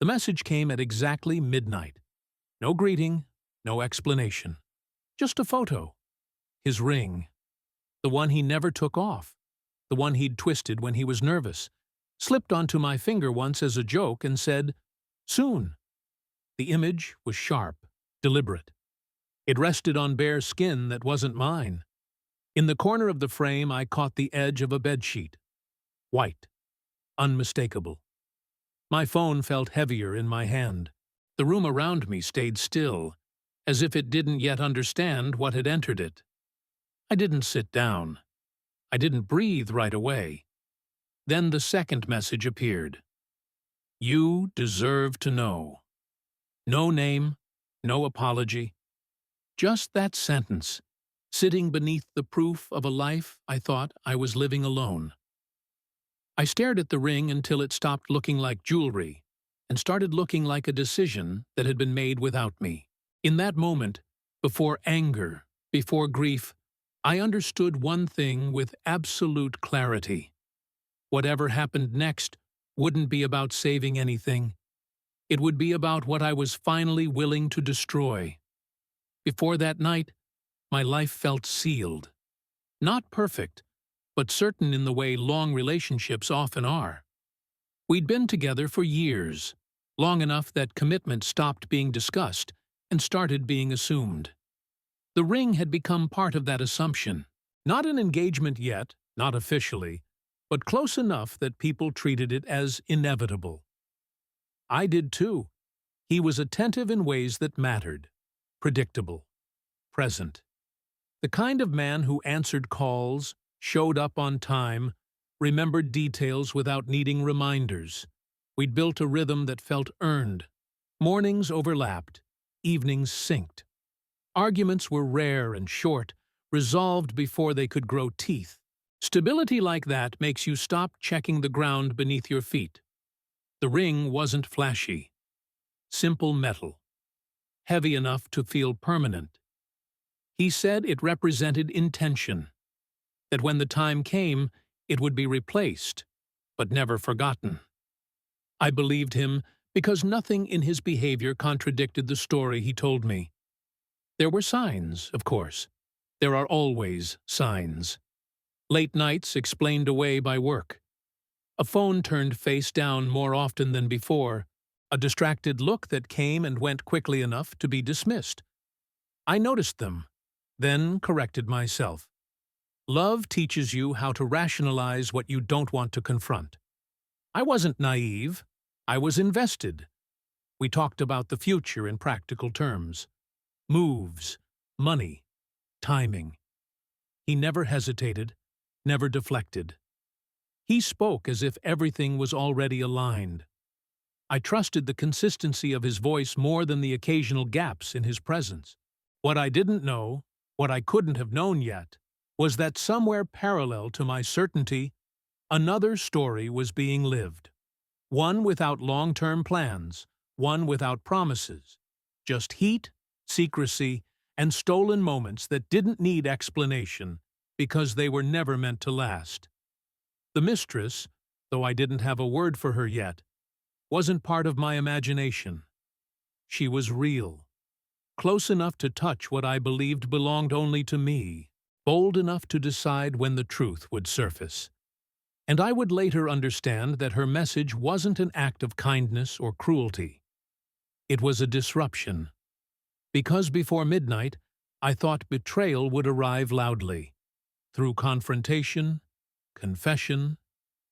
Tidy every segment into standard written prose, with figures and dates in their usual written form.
The message came at exactly midnight. No greeting, no explanation. Just a photo. His ring. The one he never took off. The one he'd twisted when he was nervous. Slipped onto my finger once as a joke and said, "Soon." The image was sharp, deliberate. It rested on bare skin that wasn't mine. In the corner of the frame I caught the edge of a bedsheet. White. Unmistakable. My phone felt heavier in my hand. The room around me stayed still, as if it didn't yet understand what had entered it. I didn't sit down. I didn't breathe right away. Then the second message appeared. You deserve to know. No name, no apology. Just that sentence, sitting beneath the proof of a life I thought I was living alone. I stared at the ring until it stopped looking like jewelry and started looking like a decision that had been made without me. In that moment, before anger, before grief, I understood one thing with absolute clarity. Whatever happened next wouldn't be about saving anything. It would be about what I was finally willing to destroy. Before that night, my life felt sealed. Not perfect, but certain in the way long relationships often are. We'd been together for years, long enough that commitment stopped being discussed and started being assumed. The ring had become part of that assumption. Not an engagement yet, not officially, but close enough that people treated it as inevitable. I did too. He was attentive in ways that mattered, predictable, present. The kind of man who answered calls, showed up on time, remembered details without needing reminders. We'd built a rhythm that felt earned. Mornings overlapped, evenings synced. Arguments were rare and short, resolved before they could grow teeth. Stability like that makes you stop checking the ground beneath your feet. The ring wasn't flashy. Simple metal. Heavy enough to feel permanent. He said it represented intention. That when the time came, it would be replaced, but never forgotten. I believed him because nothing in his behavior contradicted the story he told me. There were signs, of course. There are always signs. Late nights explained away by work. A phone turned face down more often than before, a distracted look that came and went quickly enough to be dismissed. I noticed them, then corrected myself. Love teaches you how to rationalize what you don't want to confront. I wasn't naive. I was invested. We talked about the future in practical terms. Moves, money, timing. He never hesitated, never deflected. He spoke as if everything was already aligned. I trusted the consistency of his voice more than the occasional gaps in his presence. What I didn't know, what I couldn't have known yet, was that somewhere parallel to my certainty, another story was being lived. One without long-term plans, one without promises. Just heat, secrecy, and stolen moments that didn't need explanation because they were never meant to last. The mistress, though I didn't have a word for her yet, wasn't part of my imagination. She was real, close enough to touch what I believed belonged only to me, bold enough to decide when the truth would surface. And I would later understand that her message wasn't an act of kindness or cruelty. It was a disruption. Because before midnight, I thought betrayal would arrive loudly, through confrontation, confession,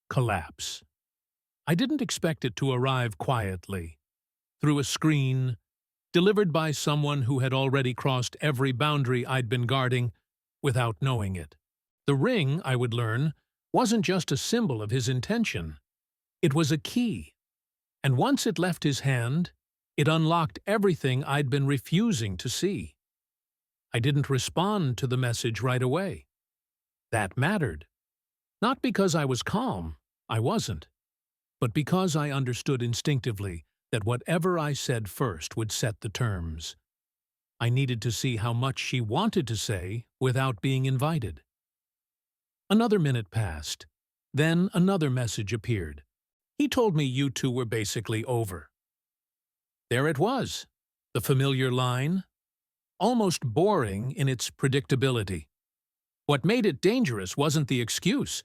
collapse. I didn't expect it to arrive quietly, through a screen, delivered by someone who had already crossed every boundary I'd been guarding without knowing it. The ring, I would learn, wasn't just a symbol of his intention. It was a key, and once it left his hand, it unlocked everything I'd been refusing to see. I didn't respond to the message right away. That mattered. Not because I was calm, I wasn't, but because I understood instinctively that whatever I said first would set the terms. I needed to see how much she wanted to say without being invited. Another minute passed. Then another message appeared. He told me you two were basically over. There it was, the familiar line, almost boring in its predictability. What made it dangerous wasn't the excuse.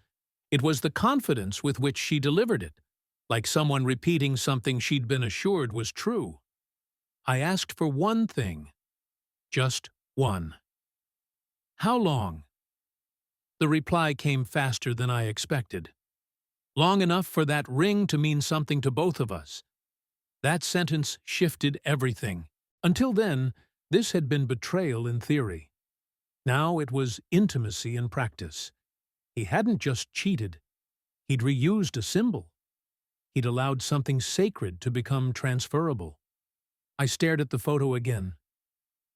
It was the confidence with which she delivered it, like someone repeating something she'd been assured was true. I asked for one thing, just one. How long? The reply came faster than I expected. Long enough for that ring to mean something to both of us. That sentence shifted everything. Until then, this had been betrayal in theory. Now it was intimacy in practice. He hadn't just cheated. He'd reused a symbol. He'd allowed something sacred to become transferable. I stared at the photo again.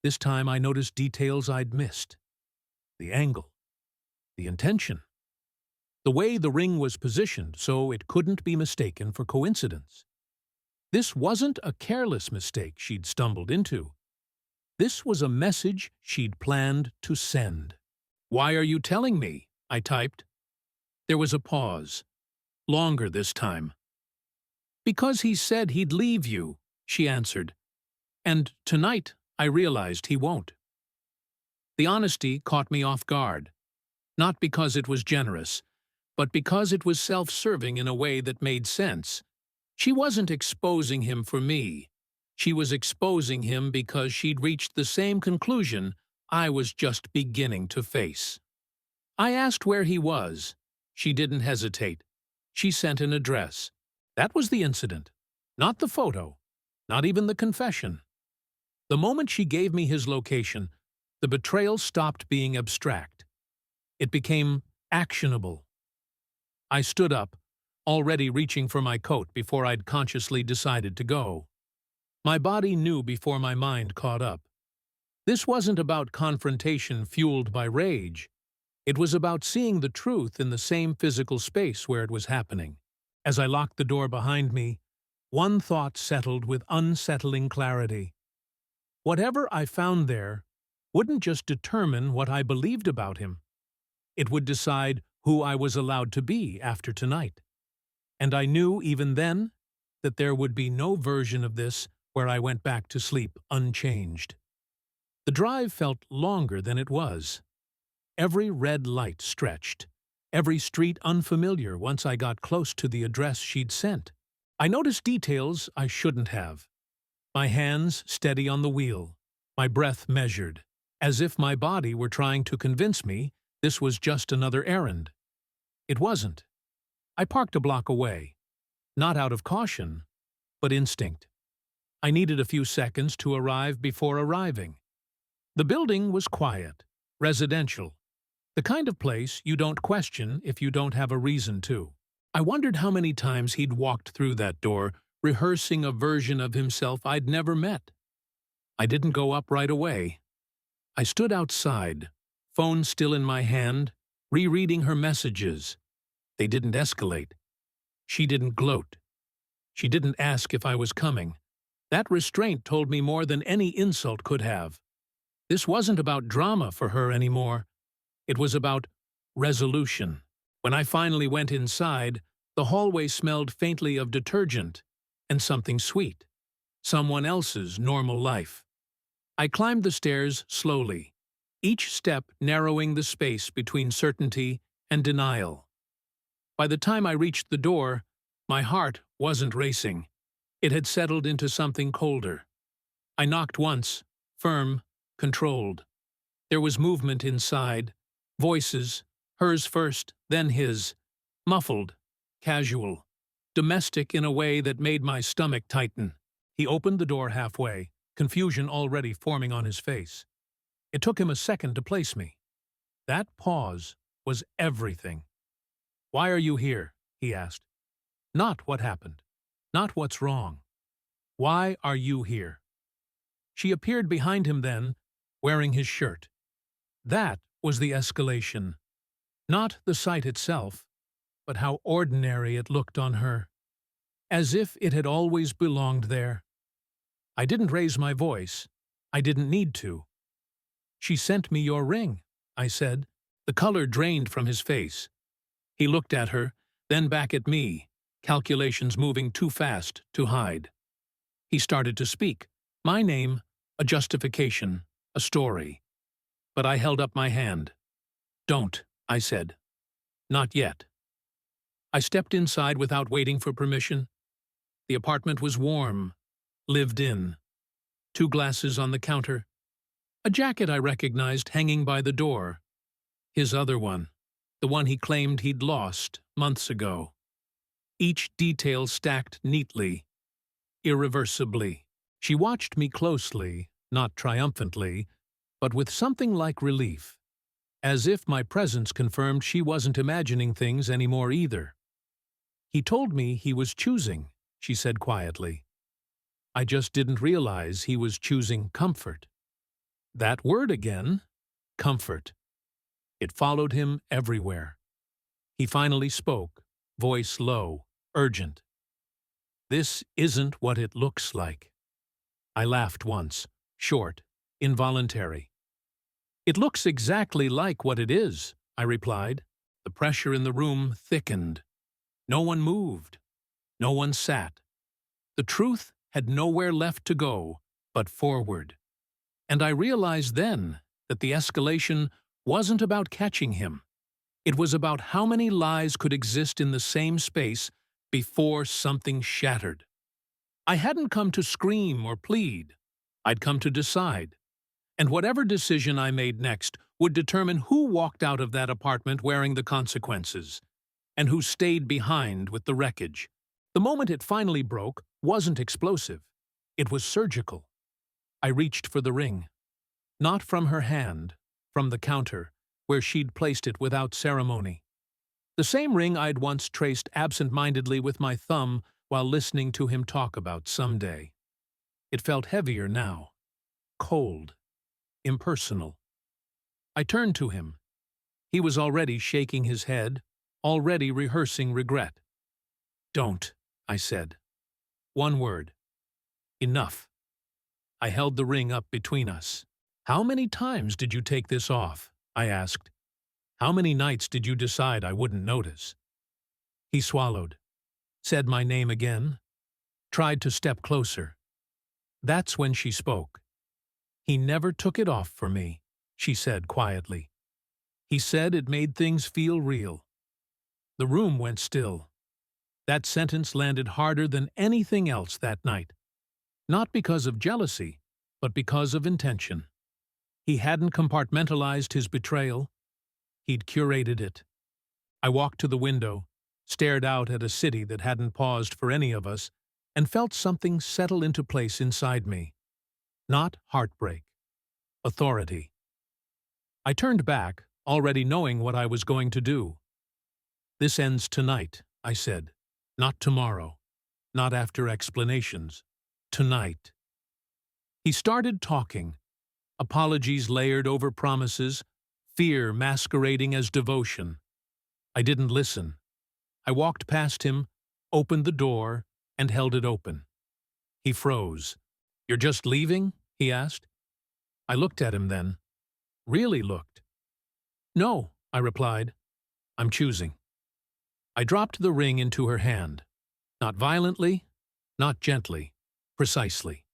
This time I noticed details I'd missed. The angle. The intention. The way the ring was positioned so it couldn't be mistaken for coincidence. This wasn't a careless mistake she'd stumbled into. This was a message she'd planned to send. "Why are you telling me?" I typed. There was a pause. Longer this time. "Because he said he'd leave you," she answered. "And tonight I realized he won't." The honesty caught me off guard. Not because it was generous, but because it was self-serving in a way that made sense. She wasn't exposing him for me. She was exposing him because she'd reached the same conclusion I was just beginning to face. I asked where he was. She didn't hesitate. She sent an address. That was the incident. Not the photo. Not even the confession. The moment she gave me his location, the betrayal stopped being abstract. It became actionable. I stood up, already reaching for my coat before I'd consciously decided to go. My body knew before my mind caught up. This wasn't about confrontation fueled by rage. It was about seeing the truth in the same physical space where it was happening. As I locked the door behind me, one thought settled with unsettling clarity. Whatever I found there wouldn't just determine what I believed about him. It would decide who I was allowed to be after tonight. And I knew even then that there would be no version of this where I went back to sleep unchanged. The drive felt longer than it was. Every red light stretched, every street unfamiliar once I got close to the address she'd sent. I noticed details I shouldn't have. My hands steady on the wheel, my breath measured, as if my body were trying to convince me this was just another errand. It wasn't. I parked a block away, not out of caution, but instinct. I needed a few seconds to arrive before arriving. The building was quiet, residential, the kind of place you don't question if you don't have a reason to. I wondered how many times he'd walked through that door, rehearsing a version of himself I'd never met. I didn't go up right away. I stood outside, phone still in my hand, rereading her messages. They didn't escalate. She didn't gloat. She didn't ask if I was coming. That restraint told me more than any insult could have. This wasn't about drama for her anymore. It was about resolution. When I finally went inside, the hallway smelled faintly of detergent and something sweet. Someone else's normal life. I climbed the stairs slowly, each step narrowing the space between certainty and denial. By the time I reached the door, my heart wasn't racing. It had settled into something colder. I knocked once, firm, controlled. There was movement inside, voices, hers first, then his, muffled, casual, domestic in a way that made my stomach tighten. He opened the door halfway, confusion already forming on his face. It took him a second to place me. That pause was everything. "Why are you here?" he asked. Not what happened. Not what's wrong. Why are you here? She appeared behind him then, wearing his shirt. That was the escalation. Not the sight itself, but how ordinary it looked on her. As if it had always belonged there. I didn't raise my voice. I didn't need to. "She sent me your ring," I said. The color drained from his face. He looked at her, then back at me, calculations moving too fast to hide. He started to speak. My name, a justification, a story. But I held up my hand. Don't, I said. Not yet. I stepped inside without waiting for permission. The apartment was warm, lived in. 2 glasses on the counter. A jacket I recognized hanging by the door. His other one, the one he claimed he'd lost months ago. Each detail stacked neatly, irreversibly. She watched me closely, not triumphantly, but with something like relief, as if my presence confirmed she wasn't imagining things anymore either. He told me he was choosing, she said quietly. I just didn't realize he was choosing comfort. That word again, comfort. It followed him everywhere. He finally spoke, voice low, urgent. This isn't what it looks like. I laughed once, short, involuntary. It looks exactly like what it is, I replied. The pressure in the room thickened. No one moved. No one sat. The truth had nowhere left to go but forward. And I realized then that the escalation wasn't about catching him. It was about how many lies could exist in the same space before something shattered. I hadn't come to scream or plead. I'd come to decide. And whatever decision I made next would determine who walked out of that apartment wearing the consequences, and who stayed behind with the wreckage. The moment it finally broke wasn't explosive. It was surgical. I reached for the ring. Not from her hand, from the counter, where she'd placed it without ceremony. The same ring I'd once traced absent-mindedly with my thumb while listening to him talk about someday. It felt heavier now. Cold. Impersonal. I turned to him. He was already shaking his head, already rehearsing regret. Don't, I said. One word. Enough. I held the ring up between us. How many times did you take this off? I asked. How many nights did you decide I wouldn't notice? He swallowed, said my name again, tried to step closer. That's when she spoke. He never took it off for me, she said quietly. He said it made things feel real. The room went still. That sentence landed harder than anything else that night. Not because of jealousy, but because of intention. He hadn't compartmentalized his betrayal. He'd curated it. I walked to the window, stared out at a city that hadn't paused for any of us, and felt something settle into place inside me. Not heartbreak. Authority. I turned back, already knowing what I was going to do. This ends tonight, I said. Not tomorrow. Not after explanations. Tonight. He started talking. Apologies layered over promises, fear masquerading as devotion. I didn't listen. I walked past him, opened the door, and held it open. He froze. You're just leaving? He asked. I looked at him then. Really looked. No, I replied. I'm choosing. I dropped the ring into her hand. Not violently, not gently, precisely.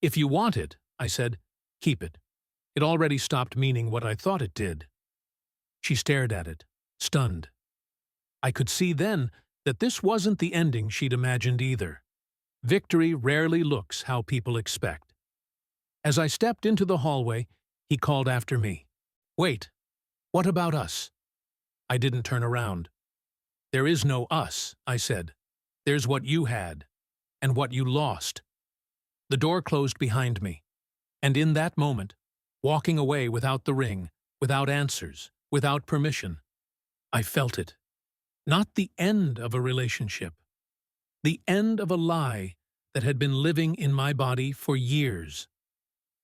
If you want it, I said, keep it. It already stopped meaning what I thought it did. She stared at it, stunned. I could see then that this wasn't the ending she'd imagined either. Victory rarely looks how people expect. As I stepped into the hallway, he called after me. Wait, what about us? I didn't turn around. There is no us, I said. There's what you had, and what you lost. The door closed behind me, and in that moment, walking away without the ring, without answers, without permission, I felt it. Not the end of a relationship. The end of a lie that had been living in my body for years.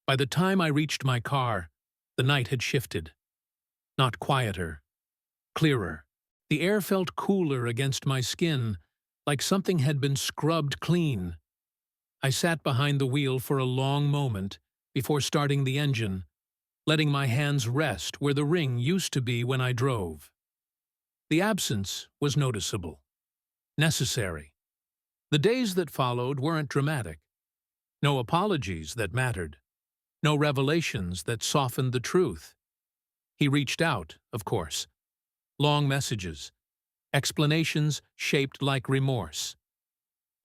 By the time I reached my car, the night had shifted. Not quieter, clearer. The air felt cooler against my skin, like something had been scrubbed clean. I sat behind the wheel for a long moment before starting the engine, letting my hands rest where the ring used to be when I drove. The absence was noticeable, necessary. The days that followed weren't dramatic. No apologies that mattered. No revelations that softened the truth. He reached out, of course. Long messages. Explanations shaped like remorse.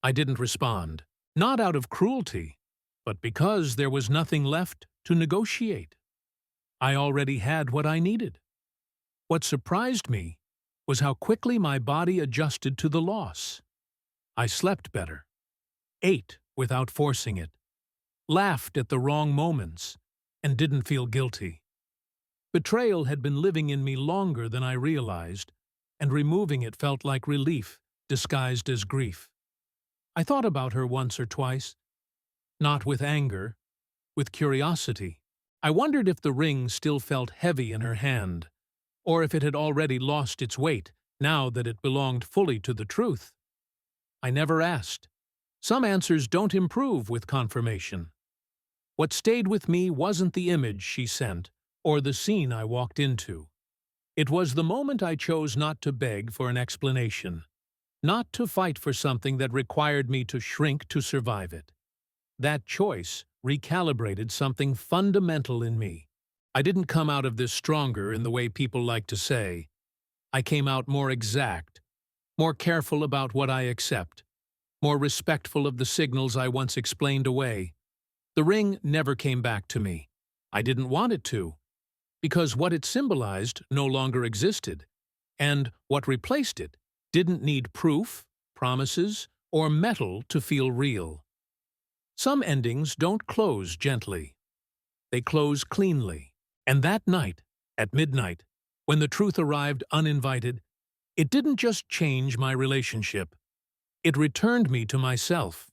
I didn't respond. Not out of cruelty, but because there was nothing left to negotiate. I already had what I needed. What surprised me was how quickly my body adjusted to the loss. I slept better, ate without forcing it, laughed at the wrong moments, and didn't feel guilty. Betrayal had been living in me longer than I realized, and removing it felt like relief disguised as grief. I thought about her once or twice, not with anger, with curiosity. I wondered if the ring still felt heavy in her hand, or if it had already lost its weight now that it belonged fully to the truth. I never asked. Some answers don't improve with confirmation. What stayed with me wasn't the image she sent or the scene I walked into. It was the moment I chose not to beg for an explanation, not to fight for something that required me to shrink to survive it. That choice recalibrated something fundamental in me. I didn't come out of this stronger in the way people like to say. I came out more exact, more careful about what I accept, more respectful of the signals I once explained away. The ring never came back to me. I didn't want it to, because what it symbolized no longer existed, and what replaced it didn't need proof, promises, or metal to feel real. Some endings don't close gently. They close cleanly. And that night, at midnight, when the truth arrived uninvited, it didn't just change my relationship. It returned me to myself.